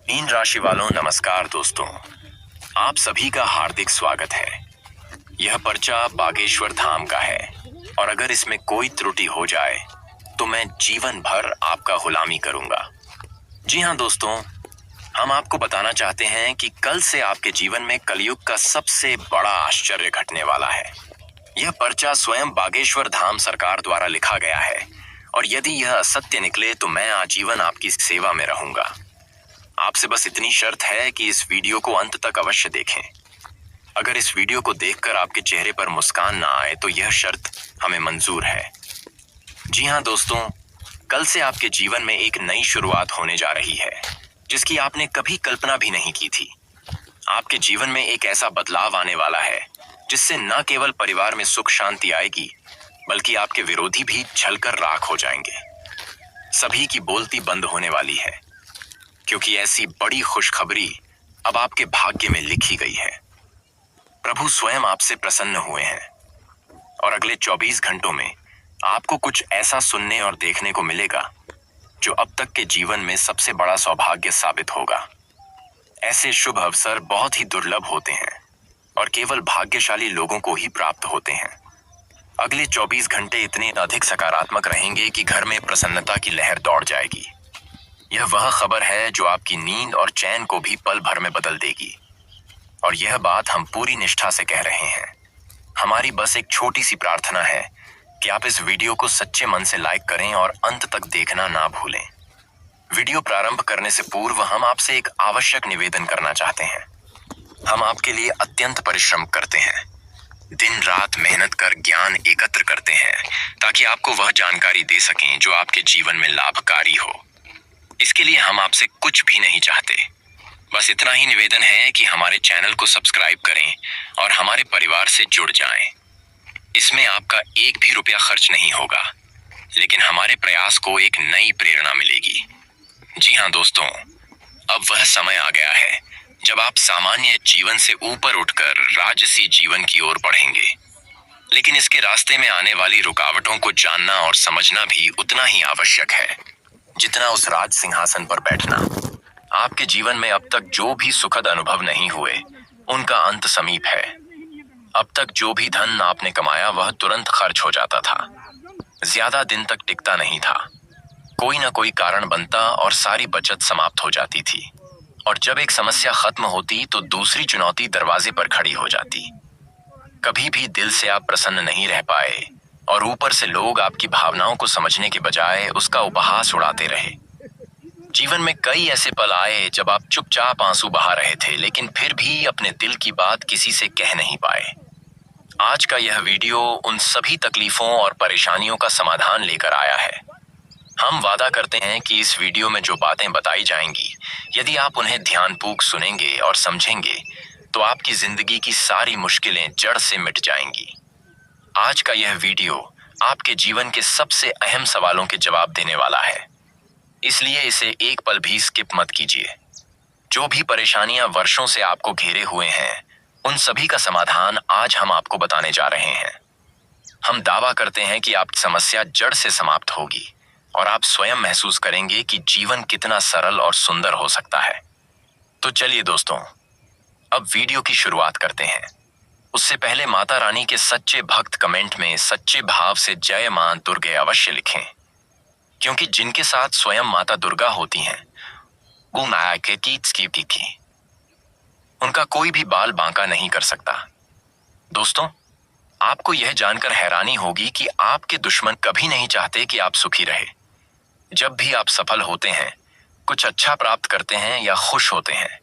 Mean राशि वालों, नमस्कार दोस्तों। आप सभी का हार्दिक स्वागत है। यह पर्चा बागेश्वर धाम का है और अगर इसमें कोई त्रुटि हो जाए तो मैं जीवन भर आपका गुलामी करूंगा। जी हाँ दोस्तों, हम आपको बताना चाहते हैं कि कल से आपके जीवन में कलयुग का सबसे बड़ा आश्चर्य घटने वाला है। यह पर्चा स्वयं बागेश्वर धाम सरकार द्वारा लिखा गया है और यदि यह असत्य निकले तो मैं आजीवन आपकी सेवा में रहूंगा। आपसे बस इतनी शर्त है कि इस वीडियो को अंत तक अवश्य देखें। अगर इस वीडियो को देखकर आपके चेहरे पर मुस्कान ना आए तो यह शर्त हमें मंजूर है। जी हाँ दोस्तों, कल से आपके जीवन में एक नई शुरुआत होने जा रही है जिसकी आपने कभी कल्पना भी नहीं की थी। आपके जीवन में एक ऐसा बदलाव आने वाला है जिससे न केवल परिवार में सुख शांति आएगी बल्कि आपके विरोधी भी जलकर राख हो जाएंगे। सभी की बोलती बंद होने वाली है क्योंकि ऐसी बड़ी खुशखबरी अब आपके भाग्य में लिखी गई है। प्रभु स्वयं आपसे प्रसन्न हुए हैं और अगले 24 घंटों में आपको कुछ ऐसा सुनने और देखने को मिलेगा जो अब तक के जीवन में सबसे बड़ा सौभाग्य साबित होगा। ऐसे शुभ अवसर बहुत ही दुर्लभ होते हैं और केवल भाग्यशाली लोगों को ही प्राप्त होते हैं। अगले 24 घंटे इतने अधिक सकारात्मक रहेंगे कि घर में प्रसन्नता की लहर दौड़ जाएगी। यह वह खबर है जो आपकी नींद और चैन को भी पल भर में बदल देगी और यह बात हम पूरी निष्ठा से कह रहे हैं। हमारी बस एक छोटी सी प्रार्थना है कि आप इस वीडियो को सच्चे मन से लाइक करें और अंत तक देखना ना भूलें। वीडियो प्रारंभ करने से पूर्व हम आपसे एक आवश्यक निवेदन करना चाहते हैं। हम आपके लिए अत्यंत परिश्रम करते हैं, दिन रात मेहनत कर ज्ञान एकत्र करते हैं ताकि आपको वह जानकारी दे सकें जो आपके जीवन में लाभकारी हो। इसके लिए हम आपसे कुछ भी नहीं चाहते, बस इतना ही निवेदन है कि हमारे चैनल को सब्सक्राइब करें और हमारे परिवार से जुड़ जाएं। इसमें आपका एक भी रुपया खर्च नहीं होगा, लेकिन हमारे प्रयास को एक नई प्रेरणा मिलेगी। जी हाँ दोस्तों, अब वह समय आ गया है जब आप सामान्य जीवन से ऊपर उठकर राजसी जीवन की ओर बढ़ेंगे। लेकिन इसके रास्ते में आने वाली रुकावटों को जानना और समझना भी उतना ही आवश्यक है जितना उस राज सिंहासन पर बैठना। आपके जीवन में अब तक जो भी सुखद अनुभव नहीं हुए उनका अंत समीप है। अब तक जो भी धन आपने कमाया वह तुरंत खर्च हो जाता था, ज्यादा दिन तक टिकता नहीं था। कोई ना कोई कारण बनता और सारी बचत समाप्त हो जाती थी और जब एक समस्या खत्म होती तो दूसरी चुनौती दरवाजे पर खड़ी हो जाती। कभी भी दिल से आप प्रसन्न नहीं रह पाए और ऊपर से लोग आपकी भावनाओं को समझने के बजाय उसका उपहास उड़ाते रहे। जीवन में कई ऐसे पल आए जब आप चुपचाप आंसू बहा रहे थे लेकिन फिर भी अपने दिल की बात किसी से कह नहीं पाए। आज का यह वीडियो उन सभी तकलीफों और परेशानियों का समाधान लेकर आया है। हम वादा करते हैं कि इस वीडियो में जो बातें बताई जाएंगी, यदि आप उन्हें ध्यानपूर्वक सुनेंगे और समझेंगे तो आपकी जिंदगी की सारी मुश्किलें जड़ से मिट जाएंगी। आज का यह वीडियो आपके जीवन के सबसे अहम सवालों के जवाब देने वाला है, इसलिए इसे एक पल भी स्किप मत कीजिए। जो भी परेशानियां वर्षों से आपको घेरे हुए हैं उन सभी का समाधान आज हम आपको बताने जा रहे हैं। हम दावा करते हैं कि आपकी समस्या जड़ से समाप्त होगी और आप स्वयं महसूस करेंगे कि जीवन कितना सरल और सुंदर हो सकता है। तो चलिए दोस्तों, अब वीडियो की शुरुआत करते हैं। उससे पहले माता रानी के सच्चे भक्त कमेंट में सच्चे भाव से जय मां दुर्गे अवश्य लिखें, क्योंकि जिनके साथ स्वयं माता दुर्गा होती हैं वो माया के कीच की उनका कोई भी बाल बांका नहीं कर सकता। दोस्तों, आपको यह जानकर हैरानी होगी कि आपके दुश्मन कभी नहीं चाहते कि आप सुखी रहे। जब भी आप सफल होते हैं, कुछ अच्छा प्राप्त करते हैं या खुश होते हैं,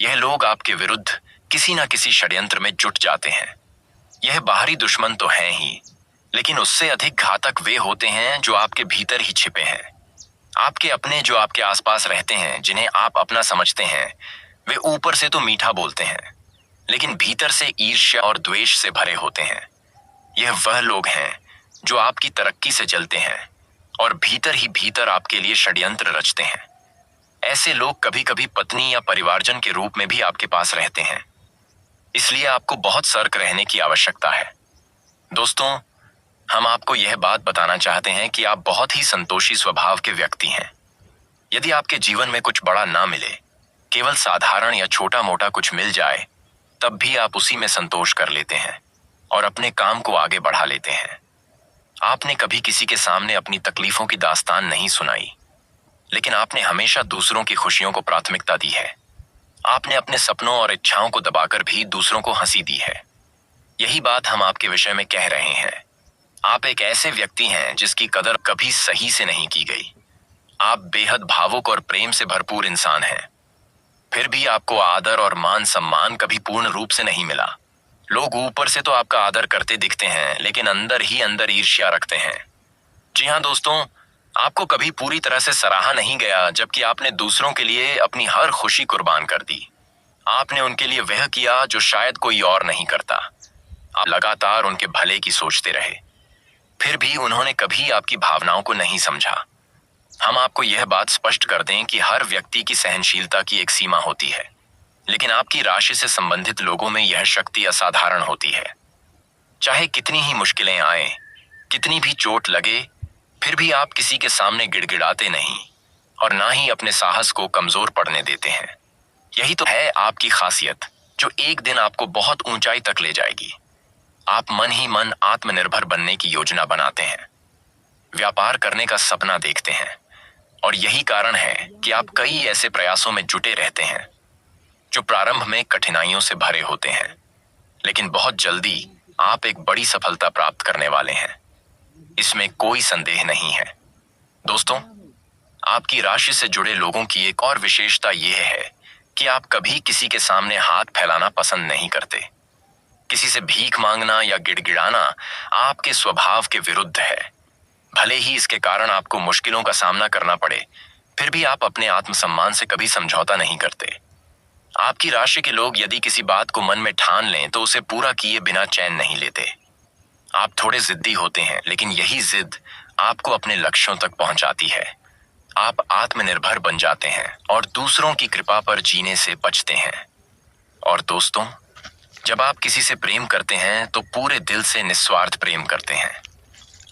यह लोग आपके विरुद्ध किसी न किसी षड्यंत्र में जुट जाते हैं। यह बाहरी दुश्मन तो हैं ही, लेकिन उससे अधिक घातक वे होते हैं जो आपके भीतर ही छिपे हैं। आपके अपने जो आपके आसपास रहते हैं, जिन्हें आप अपना समझते हैं, वे ऊपर से तो मीठा बोलते हैं लेकिन भीतर से ईर्ष्या और द्वेष से भरे होते हैं। यह वह लोग हैं जो आपकी तरक्की से जलते हैं और भीतर ही भीतर आपके लिए षड्यंत्र रचते हैं। ऐसे लोग कभी कभी पत्नी या परिवारजन के रूप में भी आपके पास रहते हैं, इसलिए आपको बहुत सतर्क रहने की आवश्यकता है। दोस्तों, हम आपको यह बात बताना चाहते हैं कि आप बहुत ही संतोषी स्वभाव के व्यक्ति हैं। यदि आपके जीवन में कुछ बड़ा ना मिले केवल साधारण या छोटा मोटा कुछ मिल जाए तब भी आप उसी में संतोष कर लेते हैं और अपने काम को आगे बढ़ा लेते हैं। आपने कभी किसी के सामने अपनी तकलीफों की दास्तान नहीं सुनाई, लेकिन आपने हमेशा दूसरों की खुशियों को प्राथमिकता दी है। आपने अपने सपनों और इच्छाओं को दबाकर भी दूसरों को हंसी दी है। यही बात हम आपके विषय में कह रहे हैं। आप एक ऐसे व्यक्ति हैं जिसकी कदर कभी सही से नहीं की गई। आप बेहद भावुक और प्रेम से भरपूर इंसान हैं। फिर भी आपको आदर और मान सम्मान कभी पूर्ण रूप से नहीं मिला। लोग ऊपर से तो आपका आदर करते दिखते हैं, लेकिन अंदर ही अंदर ईर्ष्या रखते हैं। जी हाँ दोस्तों, आपको कभी पूरी तरह से सराहा नहीं गया, जबकि आपने दूसरों के लिए अपनी हर खुशी कुर्बान कर दी। आपने उनके लिए वह किया जो शायद कोई और नहीं करता। आप लगातार उनके भले की सोचते रहे, फिर भी उन्होंने कभी आपकी भावनाओं को नहीं समझा। हम आपको यह बात स्पष्ट कर दें कि हर व्यक्ति की सहनशीलता की एक सीमा होती है, लेकिन आपकी राशि से संबंधित लोगों में यह शक्ति असाधारण होती है। चाहे कितनी ही मुश्किलें आए, कितनी भी चोट लगे, फिर भी आप किसी के सामने गिड़गिड़ाते नहीं और ना ही अपने साहस को कमजोर पड़ने देते हैं। यही तो है आपकी खासियत, जो एक दिन आपको बहुत ऊंचाई तक ले जाएगी। आप मन ही मन आत्मनिर्भर बनने की योजना बनाते हैं, व्यापार करने का सपना देखते हैं, और यही कारण है कि आप कई ऐसे प्रयासों में जुटे रहते हैं जो प्रारंभ में कठिनाइयों से भरे होते हैं, लेकिन बहुत जल्दी आप एक बड़ी सफलता प्राप्त करने वाले हैं। इसमें कोई संदेह नहीं है। दोस्तों, आपकी राशि से जुड़े लोगों की एक और विशेषता यह है कि आप कभी किसी के सामने हाथ फैलाना पसंद नहीं करते। किसी से भीख मांगना या गिड़गिड़ाना आपके स्वभाव के विरुद्ध है। भले ही इसके कारण आपको मुश्किलों का सामना करना पड़े, फिर भी आप अपने आत्मसम्मान से कभी समझौता नहीं करते। आपकी राशि के लोग यदि किसी बात को मन में ठान लें तो उसे पूरा किए बिना चैन नहीं लेते। आप थोड़े जिद्दी होते हैं, लेकिन यही जिद आपको अपने लक्ष्यों तक पहुंचाती है। आप आत्मनिर्भर बन जाते हैं और दूसरों की कृपा पर जीने से बचते हैं। और दोस्तों, जब आप किसी से प्रेम करते हैं तो पूरे दिल से निस्वार्थ प्रेम करते हैं।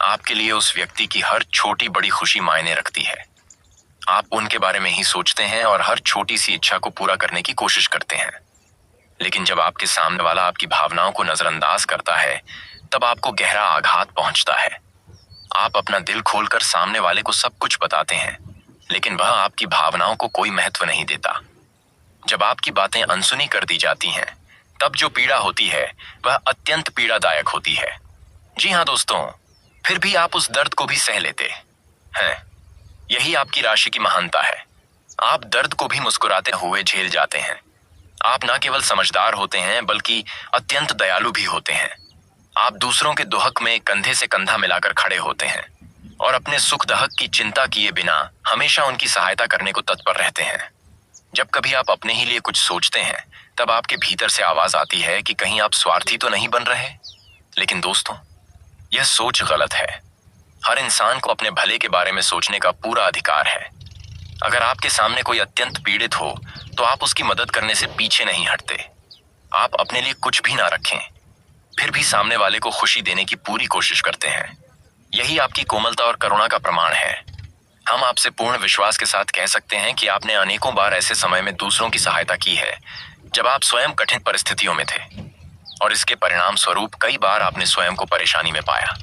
आपके लिए उस व्यक्ति की हर छोटी बड़ी खुशी मायने रखती है। आप उनके बारे में ही सोचते हैं और हर छोटी सी इच्छा को पूरा करने की कोशिश करते हैं। लेकिन जब आपके सामने वाला आपकी भावनाओं को नजरअंदाज करता है, तब आपको गहरा आघात पहुंचता है। आप अपना दिल खोलकर सामने वाले को सब कुछ बताते हैं, लेकिन वह आपकी भावनाओं को कोई महत्व नहीं देता। जब आपकी बातें अनसुनी कर दी जाती हैं, तब जो पीड़ा होती है वह अत्यंत पीड़ादायक होती है। जी हाँ दोस्तों, फिर भी आप उस दर्द को भी सह लेते हैं। यही आपकी राशि की महानता है। आप दर्द को भी मुस्कुराते हुए झेल जाते हैं। आप न केवल समझदार होते हैं, बल्कि अत्यंत दयालु भी होते हैं। आप दूसरों के दुहक में कंधे से कंधा मिलाकर खड़े होते हैं और अपने सुख दहक की चिंता किए बिना हमेशा उनकी सहायता करने को तत्पर रहते हैं। जब कभी आप अपने ही लिए कुछ सोचते हैं, तब आपके भीतर से आवाज आती है कि कहीं आप स्वार्थी तो नहीं बन रहे। लेकिन दोस्तों, यह सोच गलत है। हर इंसान को अपने भले के बारे में सोचने का पूरा अधिकार है। अगर आपके सामने कोई अत्यंत पीड़ित हो तो आप उसकी मदद करने से पीछे नहीं हटते। आप अपने लिए कुछ भी ना रखें, फिर भी सामने वाले को खुशी देने की पूरी कोशिश करते हैं। यही आपकी कोमलता और करुणा का प्रमाण है। हम आपसे पूर्ण विश्वास के साथ कह सकते हैं कि आपने अनेकों बार ऐसे समय में दूसरों की सहायता की है जब आप स्वयं कठिन परिस्थितियों में थे, और इसके परिणाम स्वरूप कई बार आपने स्वयं को परेशानी में पाया।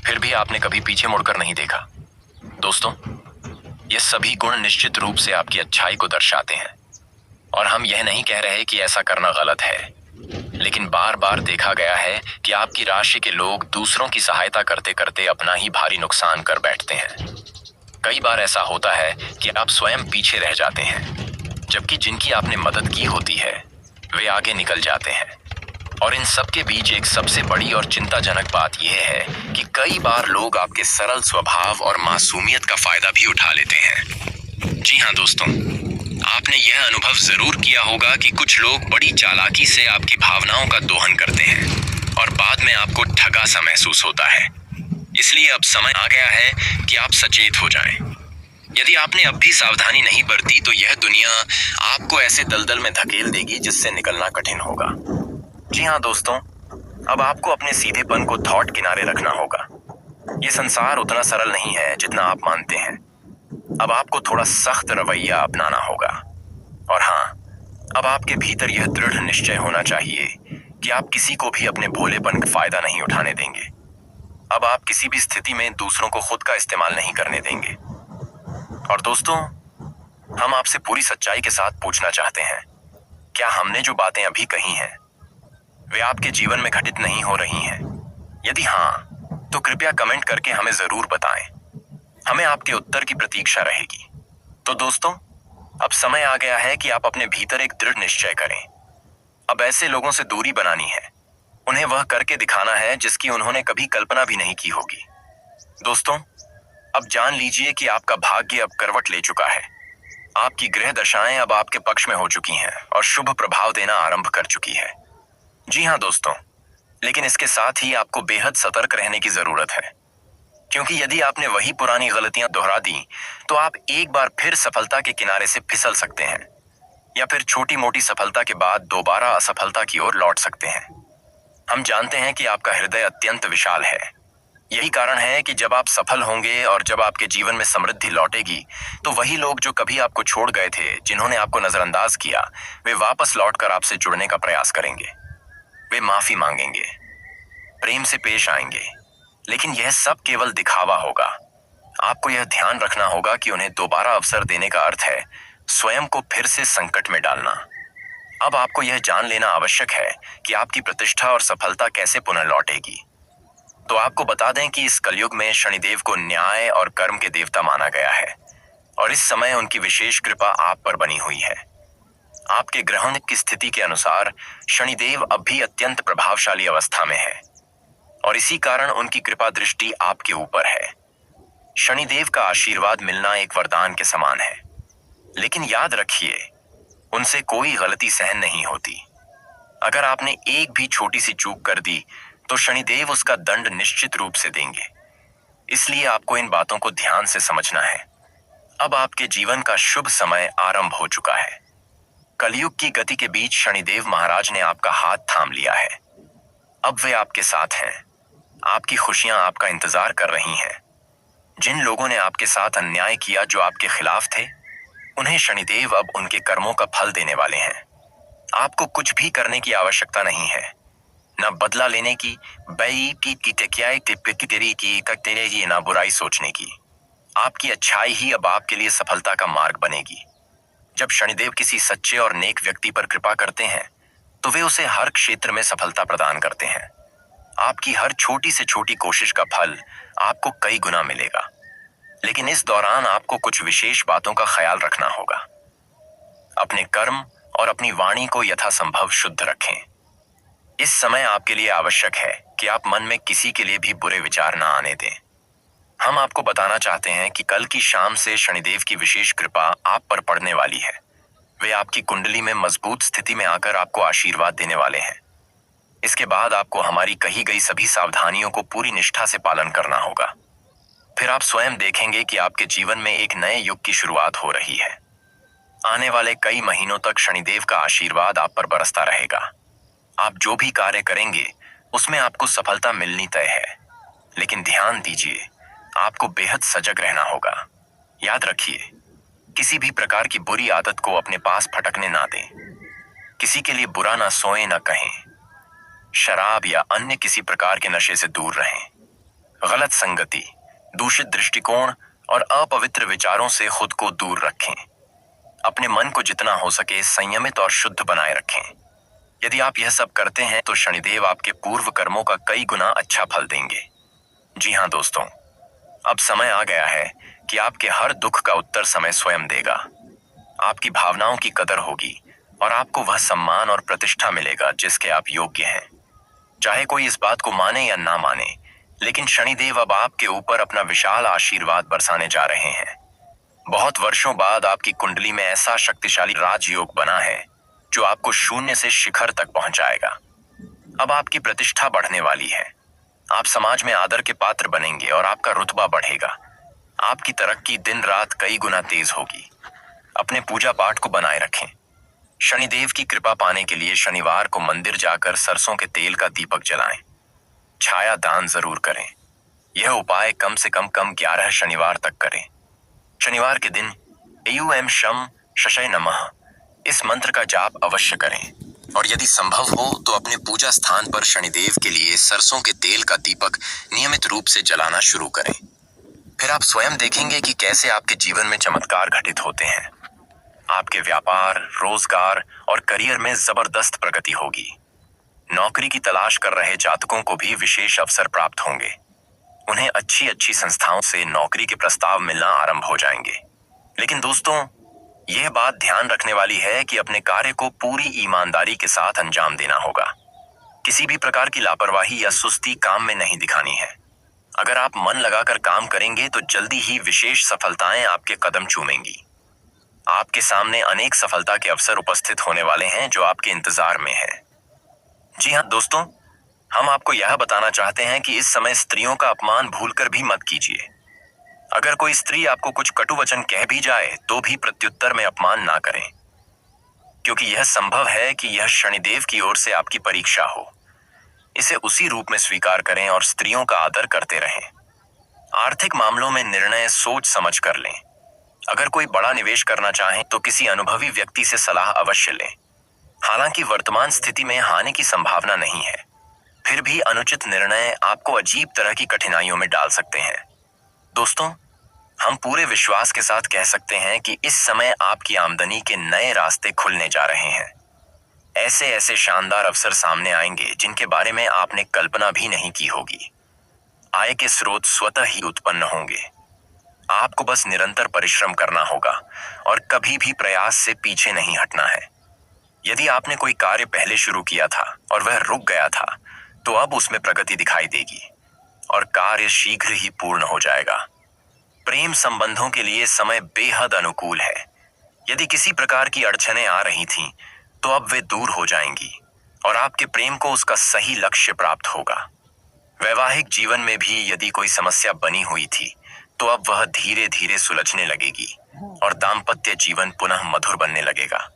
फिर भी आपने कभी पीछे मुड़कर नहीं देखा। दोस्तों, ये सभी गुण निश्चित रूप से आपकी अच्छाई को दर्शाते हैं, और हम यह नहीं कह रहे कि ऐसा करना गलत है, लेकिन बार बार देखा गया है कि आपकी राशि के लोग दूसरों की सहायता करते करते अपना ही भारी नुकसान कर बैठते हैं। कई बार ऐसा होता है कि आप स्वयं पीछे रह जाते हैं, जबकि जिनकी आपने मदद की होती है वे आगे निकल जाते हैं। और इन सब के बीच एक सबसे बड़ी और चिंताजनक बात यह है कि कई बार लोग आपके सरल स्वभाव और मासूमियत का फायदा भी उठा लेते हैं। जी हाँ दोस्तों, आपने यह अनुभव जरूर किया होगा कि कुछ लोग बड़ी चालाकी से आपकी भावनाओं का दोहन करते हैं और बाद में आपको ठगा सा महसूस होता है। इसलिए अब समय आ गया है कि आप सचेत हो जाएं। यदि आपने अब भी सावधानी नहीं बरती तो यह दुनिया आपको ऐसे दलदल में धकेल देगी जिससे निकलना कठिन होगा। जी हाँ दोस्तों, अब आपको अपने सीधेपन को थॉट किनारे रखना होगा। ये संसार उतना सरल नहीं है जितना आप मानते हैं। अब आपको थोड़ा सख्त रवैया अपनाना होगा। और हाँ, अब आपके भीतर यह दृढ़ निश्चय होना चाहिए कि आप किसी को भी अपने भोलेपन का फायदा नहीं उठाने देंगे। अब आप किसी भी स्थिति में दूसरों को खुद का इस्तेमाल नहीं करने देंगे। और दोस्तों, हम आपसे पूरी सच्चाई के साथ पूछना चाहते हैं, क्या हमने जो बातें अभी कही हैं वे आपके जीवन में घटित नहीं हो रही हैं? यदि हाँ, तो कृपया कमेंट करके हमें जरूर बताएं। हमें आपके उत्तर की प्रतीक्षा रहेगी। तो दोस्तों, अब समय आ गया है कि आप अपने भीतर एक दृढ़ निश्चय करें। अब ऐसे लोगों से दूरी बनानी है। उन्हें वह करके दिखाना है जिसकी उन्होंने कभी कल्पना भी नहीं की होगी। दोस्तों, अब जान लीजिए कि आपका भाग्य अब करवट ले चुका है। आपकी ग्रह दशाएं अब आपके पक्ष में हो चुकी हैं और शुभ प्रभाव देना आरंभ कर चुकी है। जी हाँ दोस्तों, लेकिन इसके साथ ही आपको बेहद सतर्क रहने की जरूरत है, क्योंकि यदि आपने वही पुरानी गलतियां दोहरा दी तो आप एक बार फिर सफलता के किनारे से फिसल सकते हैं, या फिर छोटी मोटी सफलता के बाद दोबारा असफलता की ओर लौट सकते हैं। हम जानते हैं कि आपका हृदय अत्यंत विशाल है। यही कारण है कि जब आप सफल होंगे और जब आपके जीवन में समृद्धि लौटेगी, तो वही लोग जो कभी आपको छोड़ गए थे, जिन्होंने आपको नजरअंदाज किया, वे वापस लौटकर आपसे जुड़ने का प्रयास करेंगे। वे माफी मांगेंगे, प्रेम से पेश आएंगे, लेकिन यह सब केवल दिखावा होगा। आपको यह ध्यान रखना होगा कि उन्हें दोबारा अवसर देने का अर्थ है स्वयं को फिर से संकट में डालना। अब आपको यह जान लेना आवश्यक है कि आपकी प्रतिष्ठा और सफलता कैसे पुनः लौटेगी। तो आपको बता दें कि इस कलयुग में शनिदेव को न्याय और कर्म के देवता माना गया है, और इस समय उनकी विशेष कृपा आप पर बनी हुई है। आपके ग्रहों की स्थिति के अनुसार शनिदेव अब भी अत्यंत प्रभावशाली अवस्था में है, और इसी कारण उनकी कृपा दृष्टि आपके ऊपर है। शनिदेव का आशीर्वाद मिलना एक वरदान के समान है, लेकिन याद रखिए, उनसे कोई गलती सहन नहीं होती। अगर आपने एक भी छोटी सी चूक कर दी तो शनिदेव उसका दंड निश्चित रूप से देंगे। इसलिए आपको इन बातों को ध्यान से समझना है। अब आपके जीवन का शुभ समय आरंभ हो चुका है। कलयुग की गति के बीच शनिदेव महाराज ने आपका हाथ थाम लिया है। अब वे आपके साथ हैं। आपकी खुशियां आपका इंतजार कर रही हैं। जिन लोगों ने आपके साथ अन्याय किया, जो आपके खिलाफ थे, उन्हें शनिदेव अब उनके कर्मों का फल देने वाले हैं। आपको कुछ भी करने की आवश्यकता नहीं है, न बदला लेने की, न बुराई सोचने की। आपकी अच्छाई ही अब आपके लिए सफलता का मार्ग बनेगी। जब शनिदेव किसी सच्चे और नेक व्यक्ति पर कृपा करते हैं, तो वे उसे हर क्षेत्र में सफलता प्रदान करते हैं। आपकी हर छोटी से छोटी कोशिश का फल आपको कई गुना मिलेगा, लेकिन इस दौरान आपको कुछ विशेष बातों का ख्याल रखना होगा। अपने कर्म और अपनी वाणी को यथासंभव शुद्ध रखें। इस समय आपके लिए आवश्यक है कि आप मन में किसी के लिए भी बुरे विचार ना आने दें। हम आपको बताना चाहते हैं कि कल की शाम से शनिदेव की विशेष कृपा आप पर पड़ने वाली है। वे आपकी कुंडली में मजबूत स्थिति में आकर आपको आशीर्वाद देने वाले हैं। इसके बाद आपको हमारी कही गई सभी सावधानियों को पूरी निष्ठा से पालन करना होगा। फिर आप स्वयं देखेंगे कि आपके जीवन में एक नए युग की शुरुआत हो रही है। आने वाले कई महीनों तक शनिदेव का आशीर्वाद आप पर बरसता रहेगा। आप जो भी कार्य करेंगे उसमें आपको सफलता मिलनी तय है, लेकिन ध्यान दीजिए, आपको बेहद सजग रहना होगा। याद रखिए, किसी भी प्रकार की बुरी आदत को अपने पास फटकने ना दें। किसी के लिए बुरा ना सोएं, ना कहें। शराब या अन्य किसी प्रकार के नशे से दूर रहें। गलत संगति, दूषित दृष्टिकोण और अपवित्र विचारों से खुद को दूर रखें। अपने मन को जितना हो सके संयमित और शुद्ध बनाए रखें। यदि आप यह सब करते हैं तो शनिदेव आपके पूर्व कर्मों का कई गुना अच्छा फल देंगे। जी हाँ दोस्तों, अब समय आ गया है कि आपके हर दुख का उत्तर समय स्वयं देगा। आपकी भावनाओं की कदर होगी और आपको वह सम्मान और प्रतिष्ठा मिलेगा जिसके आप योग्य हैं। चाहे कोई इस बात को माने या ना माने, लेकिन शनिदेव अब आपके ऊपर अपना विशाल आशीर्वाद बरसाने जा रहे हैं। बहुत वर्षों बाद आपकी कुंडली में ऐसा शक्तिशाली राजयोग बना है जो आपको शून्य से शिखर तक पहुंचाएगा। अब आपकी प्रतिष्ठा बढ़ने वाली है। आप समाज में आदर के पात्र बनेंगे और आपका रुतबा बढ़ेगा। आपकी तरक्की दिन रात कई गुना तेज होगी। अपने पूजा पाठ को बनाए रखें। शनिदेव की कृपा पाने के लिए शनिवार को मंदिर जाकर सरसों के तेल का दीपक जलाएं। छाया दान जरूर करें। यह उपाय कम से कम 11 शनिवार तक करें। शनिवार के दिन एयू एम शम शशय नमः इस मंत्र का जाप अवश्य करें और यदि संभव हो तो अपने पूजा स्थान पर शनिदेव के लिए सरसों के तेल का दीपक नियमित रूप से जलाना शुरू करें। फिर आप स्वयं देखेंगे कि कैसे आपके जीवन में चमत्कार घटित होते हैं। आपके व्यापार, रोजगार और करियर में जबरदस्त प्रगति होगी। नौकरी की तलाश कर रहे जातकों को भी विशेष अवसर प्राप्त होंगे। उन्हें अच्छी अच्छी संस्थाओं से नौकरी के प्रस्ताव मिलना आरंभ हो जाएंगे। लेकिन दोस्तों, यह बात ध्यान रखने वाली है कि अपने कार्य को पूरी ईमानदारी के साथ अंजाम देना होगा। किसी भी प्रकार की लापरवाही या सुस्ती काम में नहीं दिखानी है। अगर आप मन लगाकर काम करेंगे तो जल्दी ही विशेष सफलताएं आपके कदम चूमेंगी। आपके सामने अनेक सफलता के अवसर उपस्थित होने वाले हैं जो आपके इंतजार में है। जी हाँ दोस्तों, हम आपको यह बताना चाहते हैं कि इस समय स्त्रियों का अपमान भूलकर भी मत कीजिए। अगर कोई स्त्री आपको कुछ कटु वचन कह भी जाए तो भी प्रत्युत्तर में अपमान ना करें, क्योंकि यह संभव है कि यह शनिदेव की ओर से आपकी परीक्षा हो। इसे उसी रूप में स्वीकार करें और स्त्रियों का आदर करते रहें। आर्थिक मामलों में निर्णय सोच समझ कर लें। अगर कोई बड़ा निवेश करना चाहें तो किसी अनुभवी व्यक्ति से सलाह अवश्य लें। हालांकि वर्तमान स्थिति में हानि की संभावना नहीं है, फिर भी अनुचित निर्णय आपको अजीब तरह की कठिनाइयों में डाल सकते हैं। दोस्तों, हम पूरे विश्वास के साथ कह सकते हैं कि इस समय आपकी आमदनी के नए रास्ते खुलने जा रहे हैं। ऐसे ऐसे शानदार अवसर सामने आएंगे जिनके बारे में आपने कल्पना भी नहीं की होगी। आय के स्रोत स्वतः ही उत्पन्न होंगे। आपको बस निरंतर परिश्रम करना होगा और कभी भी प्रयास से पीछे नहीं हटना है। यदि आपने कोई कार्य पहले शुरू किया था और वह रुक गया था, तो अब उसमें प्रगति दिखाई देगी और कार्य शीघ्र ही पूर्ण हो जाएगा। प्रेम संबंधों के लिए समय बेहद अनुकूल है। यदि किसी प्रकार की अड़चनें आ रही थीं, तो अब वे दूर हो जाएंगी और आपके प्रेम को उसका सही लक्ष्य प्राप्त होगा। वैवाहिक जीवन में भी यदि कोई समस्या बनी हुई थी, तो अब वह धीरे धीरे सुलझने लगेगी और दाम्पत्य जीवन पुनः मधुर बनने लगेगा।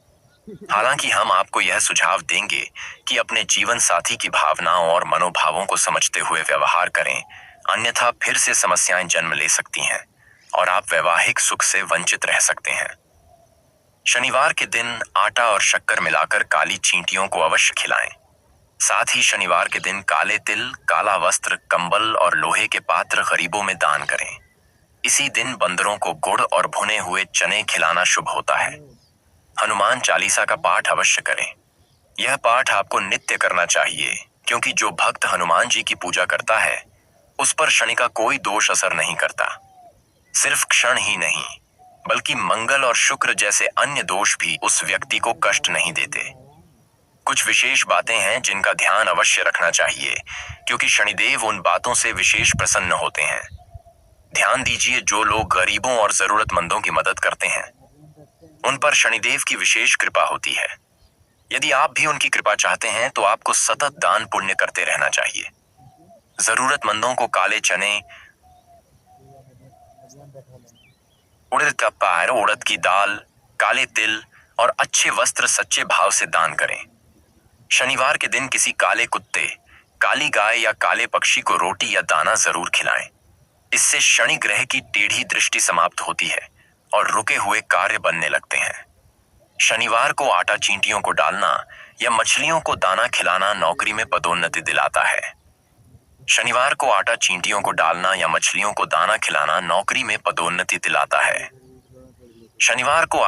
हालांकि हम आपको यह सुझाव देंगे कि अपने जीवन साथी की भावनाओं और मनोभावों को समझते हुए व्यवहार करें, अन्यथा फिर से समस्याएं जन्म ले सकती हैं और आप वैवाहिक सुख से वंचित रह सकते हैं। शनिवार के दिन आटा और शक्कर मिलाकर काली चींटियों को अवश्य खिलाएं। साथ ही शनिवार के दिन काले तिल, काला वस्त्र, कंबल और लोहे के पात्र गरीबों में दान करें। इसी दिन बंदरों को गुड़ और भुने हुए चने खिलाना शुभ होता है। हनुमान चालीसा का पाठ अवश्य करें। यह पाठ आपको नित्य करना चाहिए, क्योंकि जो भक्त हनुमान जी की पूजा करता है उस पर शनि का कोई दोष असर नहीं करता। सिर्फ क्षण ही नहीं, बल्कि मंगल और शुक्र जैसे अन्य दोष भी उस व्यक्ति को कष्ट नहीं देते। कुछ विशेष बातें हैं जिनका ध्यान अवश्य रखना चाहिए, क्योंकि शनिदेव उन बातों से विशेष प्रसन्न होते हैं। ध्यान दीजिए, जो लोग गरीबों और जरूरतमंदों की मदद करते हैं उन पर शनिदेव की विशेष कृपा होती है। यदि आप भी उनकी कृपा चाहते हैं तो आपको सतत दान पुण्य करते रहना चाहिए। जरूरतमंदों को काले चने, उड़द का पैर, उड़द की दाल, काले तिल और अच्छे वस्त्र सच्चे भाव से दान करें। शनिवार के दिन किसी काले कुत्ते, काली गाय या काले पक्षी को रोटी या दाना जरूर खिलाएं। इससे शनि ग्रह की टेढ़ी दृष्टि समाप्त होती है और रुके हुए कार्य बनने लगते हैं। शनिवार को आटा चींटियों को डालना या मछलियों को दाना खिलाना नौकरी में पदोन्नति दिलाता है। शनिवार को आटा चींटियों को डालना या मछलियों को दाना खिलाना नौकरी में पदोन्नति दिलाता है। शनिवार को